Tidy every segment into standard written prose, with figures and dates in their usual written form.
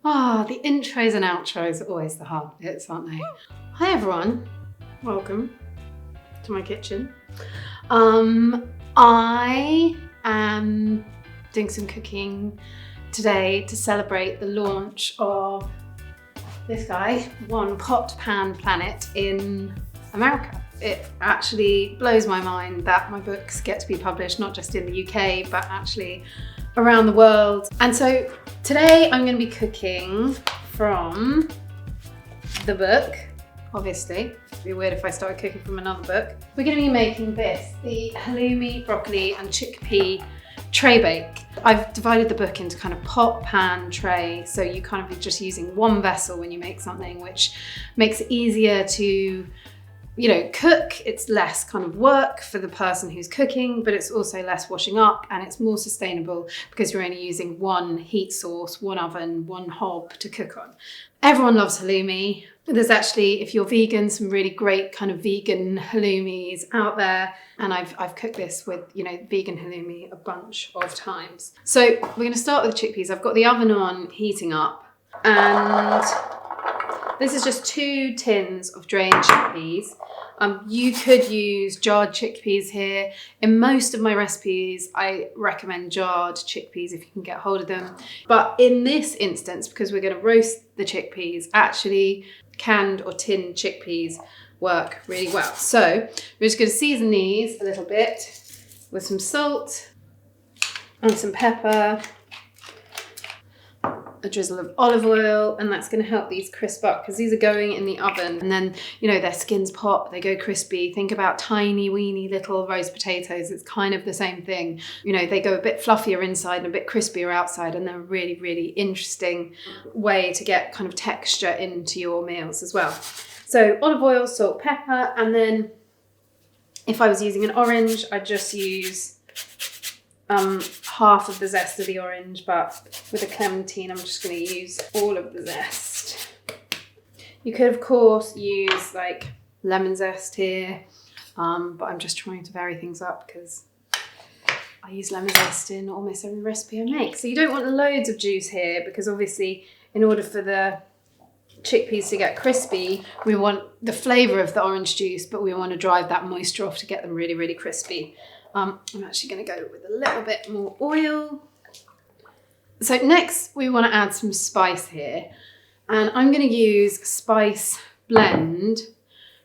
Ah, the intros and outros are always the hard bits, aren't they? Hi everyone, welcome to my kitchen. I am doing some cooking today to celebrate the launch of this guy, One Pot Pan Planet in America. It actually blows my mind that my books get to be published not just in the UK, but actually around the world. And so today I'm going to be cooking from the book, obviously. It'd be weird if I started cooking from another book. We're going to be making this, the halloumi, broccoli and chickpea tray bake. I've divided the book into kind of pot, pan, tray, so you kind of just using one vessel when you make something, which makes it easier to cook. It's less kind of work for the person who's cooking, but it's also less washing up and it's more sustainable because you're only using one heat source, one oven, one hob to cook on. Everyone loves halloumi. There's actually, if you're vegan, some really great kind of vegan halloumis out there. And I've cooked this with, vegan halloumi a bunch of times. So we're going to start with the chickpeas. I've got the oven on, heating up, and this is just 2 tins of drained chickpeas. You could use jarred chickpeas here. In most of my recipes, I recommend jarred chickpeas if you can get hold of them. But in this instance, because we're going to roast the chickpeas, actually canned or tinned chickpeas work really well. So we're just going to season these a little bit with some salt and some pepper, a drizzle of olive oil, and that's going to help these crisp up because these are going in the oven and then their skins pop, they go crispy. Think about tiny weeny little roast potatoes. It's kind of the same thing. They go a bit fluffier inside and a bit crispier outside, and they're a really, really interesting way to get kind of texture into your meals as well. So olive oil, salt, pepper, and then if I was using an orange, I'd just use half of the zest of the orange, but with a clementine I'm just going to use all of the zest. You could of course use like lemon zest here, but I'm just trying to vary things up because I use lemon zest in almost every recipe I make. So you don't want loads of juice here because obviously in order for the chickpeas to get crispy, we want the flavour of the orange juice, but we want to drive that moisture off to get them really, really crispy. I'm actually going to go with a little bit more oil. So next we want to add some spice here, and I'm going to use Spice Blend,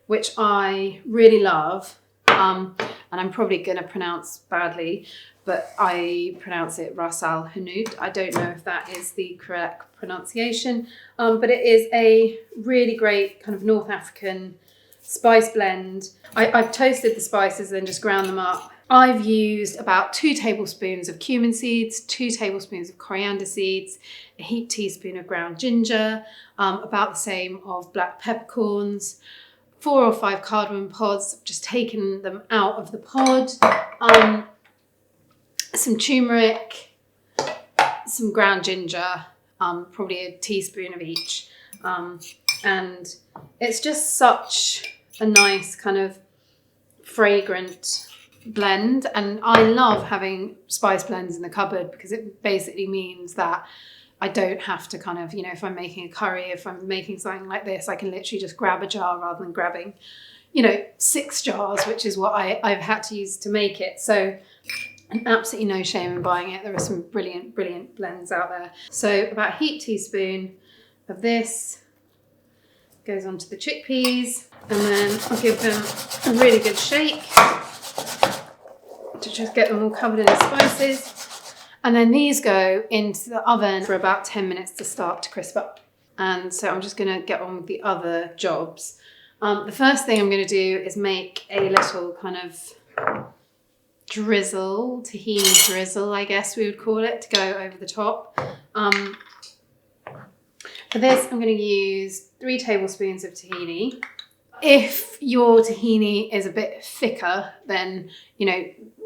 which I really love, and I'm probably going to pronounce badly, but I pronounce it Ras Al Hanout. I don't know if that is the correct pronunciation, but it is a really great kind of North African spice blend. I've toasted the spices and just ground them up. I've used about 2 tablespoons of cumin seeds, 2 tablespoons of coriander seeds, a heaped teaspoon of ground ginger, about the same of black peppercorns, 4 or 5 cardamom pods. I've just taken them out of the pod, some turmeric, some ground ginger, probably a teaspoon of each. And it's just such a nice kind of fragrant blend, and I love having spice blends in the cupboard because it basically means that I don't have to kind of, if I'm making a curry, if I'm making something like this, I can literally just grab a jar rather than grabbing 6 jars, which is what I've had to use to make it. So absolutely no shame in buying it. There are some brilliant blends out there. So about a heaped teaspoon of this goes onto the chickpeas, and then I'll give them a really good shake to just get them all covered in the spices. And then these go into the oven for about 10 minutes to start to crisp up. And so I'm just going to get on with the other jobs. The first thing I'm going to do is make a little kind of drizzle, tahini drizzle, I guess we would call it, to go over the top. For this, I'm going to use 3 tablespoons of tahini. If your tahini is a bit thicker, then,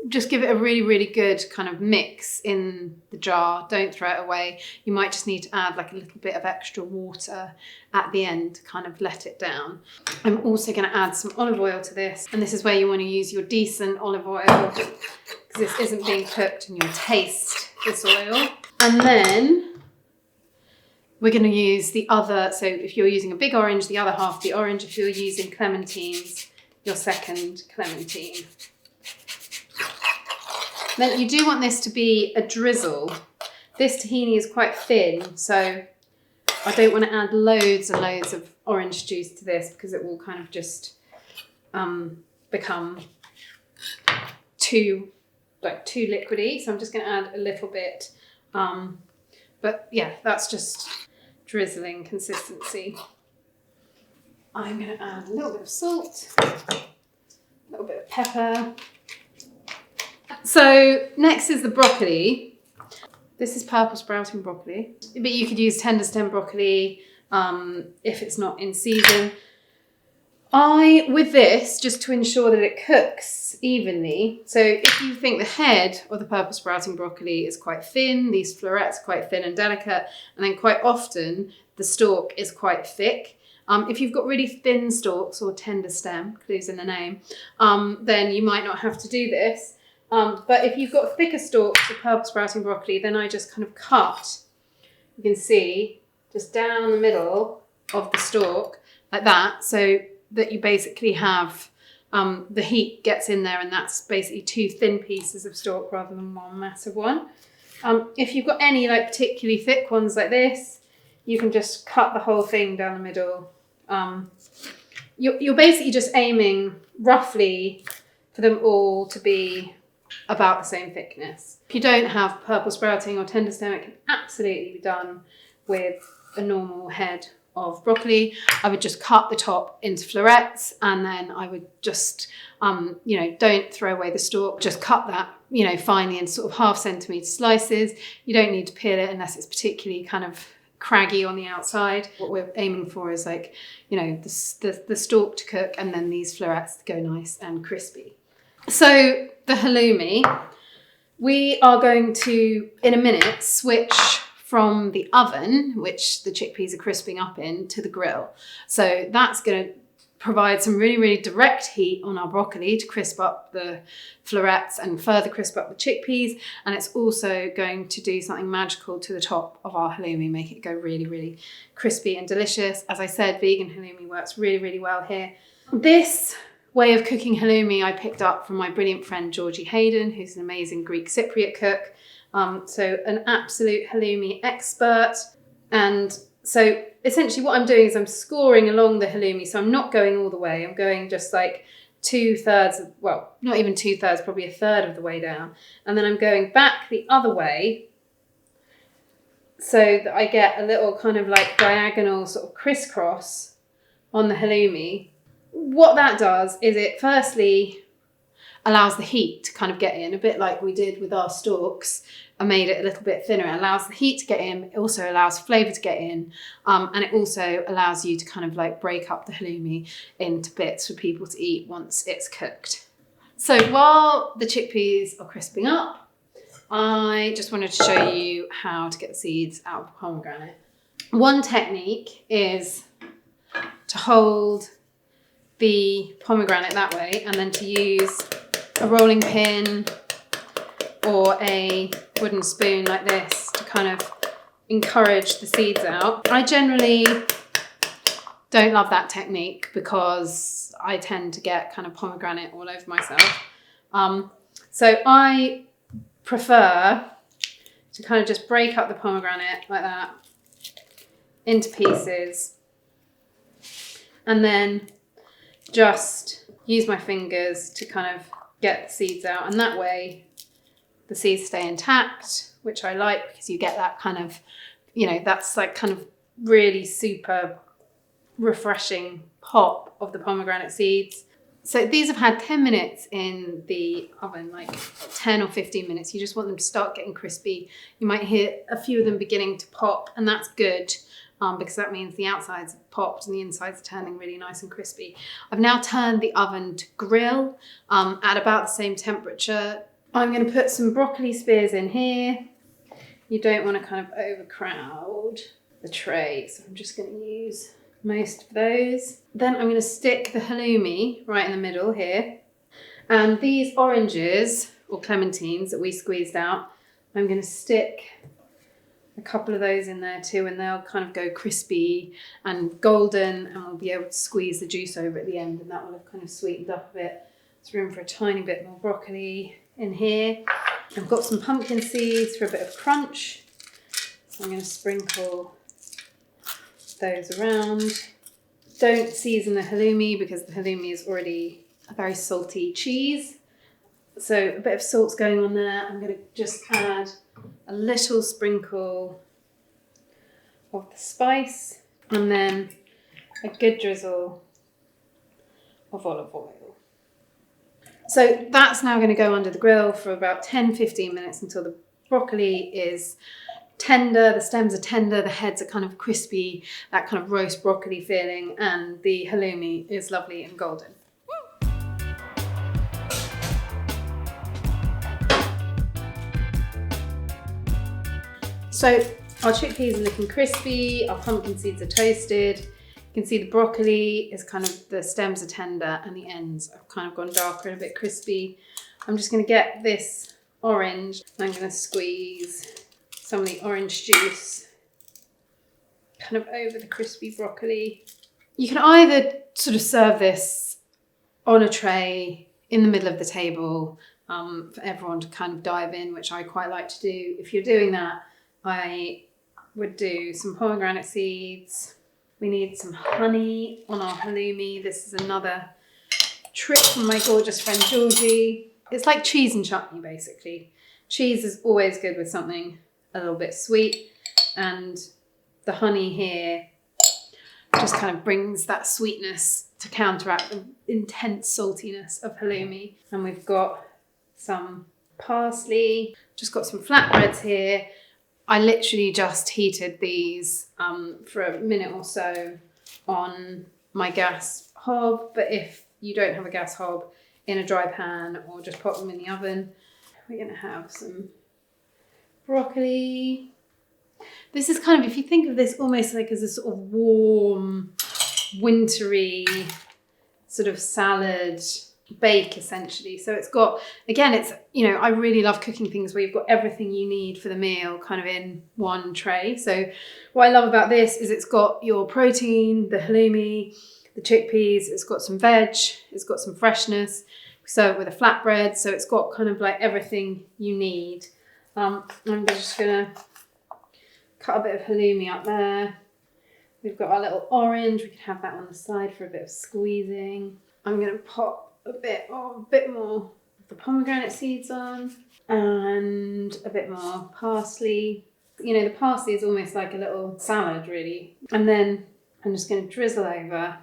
just give it a really, really good kind of mix in the jar. Don't throw it away. You might just need to add like a little bit of extra water at the end to kind of let it down. I'm also going to add some olive oil to this. And this is where you want to use your decent olive oil because this isn't being cooked and you'll taste this oil. And then we're going to use the other, so if you're using a big orange, the other half of the orange. If you're using clementines, your second clementine. Then you do want this to be a drizzle. This tahini is quite thin, so I don't want to add loads and loads of orange juice to this because it will kind of just become too liquidy. So I'm just going to add a little bit. But yeah, that's just drizzling consistency. I'm going to add a little bit of salt, a little bit of pepper. So next is the broccoli. This is purple sprouting broccoli, but you could use tender stem broccoli if it's not in season. With this, just to ensure that it cooks evenly, so if you think the head of the purple sprouting broccoli is quite thin, these florets are quite thin and delicate, and then quite often the stalk is quite thick. If you've got really thin stalks or tender stem, clues in the name, then you might not have to do this. But if you've got thicker stalks of purple sprouting broccoli, then I just kind of cut, you can see, just down the middle of the stalk like that, so that you basically have the heat gets in there, and that's basically 2 thin pieces of stalk rather than one massive one. If you've got any like particularly thick ones like this, you can just cut the whole thing down the middle. You're basically just aiming roughly for them all to be about the same thickness. If you don't have purple sprouting or tender stem, it can absolutely be done with a normal head of broccoli. I would just cut the top into florets, and then I would just, don't throw away the stalk, just cut that, finely in sort of 1/2 centimetre slices. You don't need to peel it unless it's particularly kind of craggy on the outside. What we're aiming for is like, the stalk to cook and then these florets to go nice and crispy. So the halloumi, we are going to, in a minute, switch from the oven, which the chickpeas are crisping up in, to the grill. So that's going to provide some really, really direct heat on our broccoli to crisp up the florets and further crisp up the chickpeas. And it's also going to do something magical to the top of our halloumi, make it go really, really crispy and delicious. As I said, vegan halloumi works really, really well here. This way of cooking halloumi I picked up from my brilliant friend Georgina Hayden, who's an amazing Greek Cypriot cook. So an absolute halloumi expert. And so essentially what I'm doing is I'm scoring along the halloumi. So I'm not going all the way. I'm going just like 2/3, well, not even 2/3, probably 1/3 of the way down. And then I'm going back the other way so that I get a little kind of like diagonal sort of crisscross on the halloumi. What that does is it firstly allows the heat to kind of get in, a bit like we did with our stalks. I made it a little bit thinner. It allows the heat to get in. It also allows flavour to get in. And it also allows you to kind of like break up the halloumi into bits for people to eat once it's cooked. So while the chickpeas are crisping up, I just wanted to show you how to get the seeds out of the pomegranate. One technique is to hold the pomegranate that way and then to use a rolling pin or a wooden spoon like this to kind of encourage the seeds out. I generally don't love that technique because I tend to get kind of pomegranate all over myself. So I prefer to kind of just break up the pomegranate like that into pieces and then just use my fingers to kind of get the seeds out, and that way the seeds stay intact, which I like because you get that kind of, that's like kind of really super refreshing pop of the pomegranate seeds. So these have had 10 minutes in the oven, like 10 or 15 minutes. You just want them to start getting crispy. You might hear a few of them beginning to pop, and that's good. Because that means the outsides have popped and the insides are turning really nice and crispy. I've now turned the oven to grill at about the same temperature. I'm going to put some broccoli spears in here. You don't want to kind of overcrowd the tray, so I'm just going to use most of those. Then I'm going to stick the halloumi right in the middle here. And these oranges or clementines that we squeezed out, I'm going to stick a couple of those in there too, and they'll kind of go crispy and golden, and we'll be able to squeeze the juice over at the end, and that will have kind of sweetened up a bit. There's room for a tiny bit more broccoli in here. I've got some pumpkin seeds for a bit of crunch, so I'm going to sprinkle those around. Don't season the halloumi because the halloumi is already a very salty cheese. So a bit of salt's going on there. I'm going to just add a little sprinkle of the spice and then a good drizzle of olive oil. So that's now going to go under the grill for about 10-15 minutes until the broccoli is tender, the stems are tender, the heads are kind of crispy, that kind of roast broccoli feeling, and the halloumi is lovely and golden. So our chickpeas are looking crispy, our pumpkin seeds are toasted. You can see the broccoli is kind of, the stems are tender and the ends have kind of gone darker and a bit crispy. I'm just going to get this orange and I'm going to squeeze some of the orange juice kind of over the crispy broccoli. You can either sort of serve this on a tray in the middle of the table for everyone to kind of dive in, which I quite like to do. If you're doing that, I would do some pomegranate seeds. We need some honey on our halloumi. This is another trick from my gorgeous friend Georgie. It's like cheese and chutney, basically. Cheese is always good with something a little bit sweet, and the honey here just kind of brings that sweetness to counteract the intense saltiness of halloumi. And we've got some parsley, just got some flatbreads here. I literally just heated these for a minute or so on my gas hob, but if you don't have a gas hob, in a dry pan or just pop them in the oven. We're going to have some broccoli. This is kind of, if you think of this almost like as a sort of warm, wintry sort of salad bake essentially. So it's got, again, it's, you know, I really love cooking things where you've got everything you need for the meal kind of in one tray. So what I love about this is it's got your protein, the halloumi, the chickpeas, it's got some veg, it's got some freshness. We serve it with a flatbread, so it's got kind of like everything you need. I'm just gonna cut a bit of halloumi up there. We've got our little orange, we can have that on the side for a bit of squeezing. I'm gonna pop a bit more of the pomegranate seeds on and a bit more parsley. You know, the parsley is almost like a little salad really. And then I'm just gonna drizzle over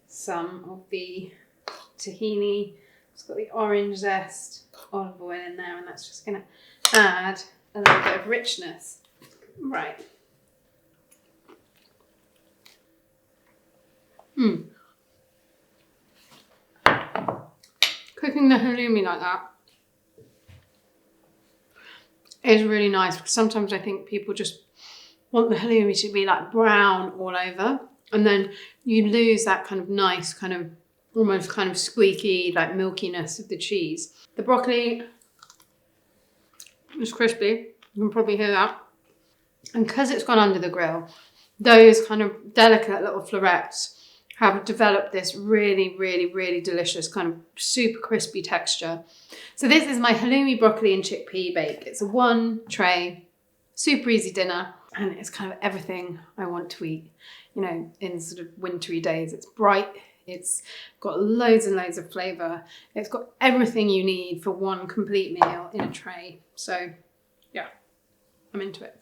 some of the tahini. It's got the orange zest, olive oil in there, and that's just gonna add a little bit of richness. Right. Cooking the halloumi like that is really nice, because sometimes I think people just want the halloumi to be like brown all over, and then you lose that kind of nice, kind of almost kind of squeaky, like milkiness of the cheese. The broccoli is crispy, you can probably hear that. And because it's gone under the grill, those kind of delicate little florets have developed this really, really, really delicious kind of super crispy texture. So this is my halloumi, broccoli and chickpea bake. It's a one tray, super easy dinner, and it's kind of everything I want to eat, you know, in sort of wintry days. It's bright, it's got loads and loads of flavour. It's got everything you need for one complete meal in a tray. So yeah, I'm into it.